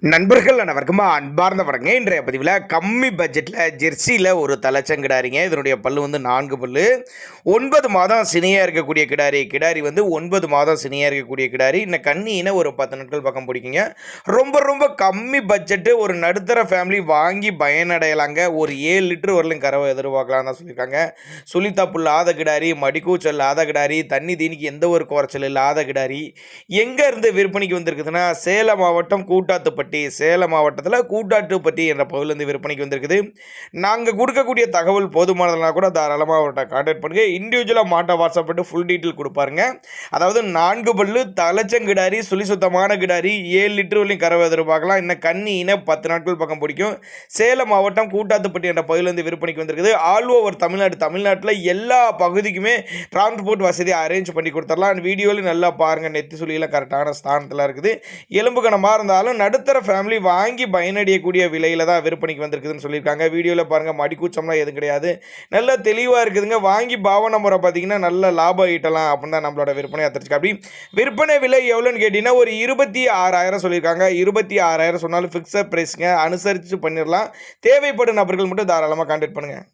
நண்பர்கள் அனைவருக்கும் அன்பார்ந்த வணங்க. இன்றைய பதிவில் கம்மி பட்ஜெட்டில் ஜெர்சியில் ஒரு தலைச்சங்கிடாரிங்க. இதனுடைய பல்லு வந்து 4 பல்லு. 9 மாதம் சினையாக இருக்கக்கூடிய கிடாரி வந்து 9 மாதம் சினையாக இருக்கக்கூடிய கிடாரி. இந்த கண்ணியின ஒரு 10 நாட்கள் பக்கம் பிடிக்குங்க. ரொம்ப ரொம்ப கம்மி பட்ஜெட்டு, ஒரு நடுத்தர ஃபேமிலி வாங்கி பயனடையலாங்க. ஒரு 7 லிட்டர் வரலையும் கறவை எதிர்பார்க்கலாம் தான் சொல்லியிருக்காங்க. சுழித்தப்பு இல்லாத கிடாரி, மடிக்கூச்சல் இல்லாத கிடாரி, தண்ணி தீனிக்கு எந்த ஒரு குறைச்சல் இல்லாத கிடாரி. எங்கேருந்து விற்பனைக்கு வந்திருக்குதுன்னா சேலம் மாவட்டம் கூட்டாத்துப்பட்டி, சேலம் மாவட்டத்தில் கூட்டாட்டுப்பட்டி என்ற பகுதியிலிருந்து விற்பனைக்கு வந்திருக்குது. நாங்கள் கொடுக்கக்கூடிய தகவல் போதுமானதுனா கூட தாராளமாக அவர்கிட்ட கான்டாக்ட் பண்ணுங்க. இண்டிவிஜுவலாக மாட்டை வாட்ஸ்அப் பண்ணி ஃபுல் டீட்டெயில் கொடுப்பாருங்க. அதாவது 4 பல்லு தலைச்சங்கிடாரி, சுழி சுத்தமான கிடாரி, 7 லிட்டர் வரையும் கறவை எதிர்பார்க்கலாம். இன்னும் கண்ணியின 10 நாட்கள் பக்கம் பிடிக்கும். சேலம் மாவட்டம் கூட்டாத்துப்பட்டி என்ற பகுதியிலிருந்து விற்பனைக்கு வந்திருக்குது. ஆல் ஓவர் தமிழ்நாட்டில் எல்லா பகுதிக்குமே டிரான்ஸ்போர்ட் வசதி அரேஞ்ச் பண்ணி கொடுத்துடலாம். வீடியோவில் நல்லா பாருங்கள், நெத்தி சுழியில் கரெக்டான ஸ்தானத்தில் இருக்குது. எலும்பு கனமாக இருந்தாலும் நடுத்தர ஃபேமிலி வாங்கி பயனடையக்கூடிய விலையில் தான் விற்பனைக்கு வந்திருக்குதுன்னு சொல்லியிருக்காங்க. வீடியோவில் பாருங்கள், மடிக்கூச்சம்லாம் எதுவும் கிடையாது, நல்ல தெளிவாக இருக்குதுங்க. வாங்கி பாவனை முறை பார்த்தீங்கன்னா நல்ல லாபம் ஈட்டலாம் அப்படின்னு தான் நம்மளோட விற்பனை தெரிஞ்சுக்க. அப்படி விற்பனை விலை எவ்வளோன்னு கேட்டிங்கன்னா ஒரு 26,000 சொல்லியிருக்காங்க. 26,000 சொன்னாலும் ஃபிக்ஸட் ப்ரைஸுங்க, அனுசரித்து பண்ணிடலாம். தேவைப்படும் நபர்கள் மட்டும் தாராளமாக கான்டாக்ட் பண்ணுங்கள்.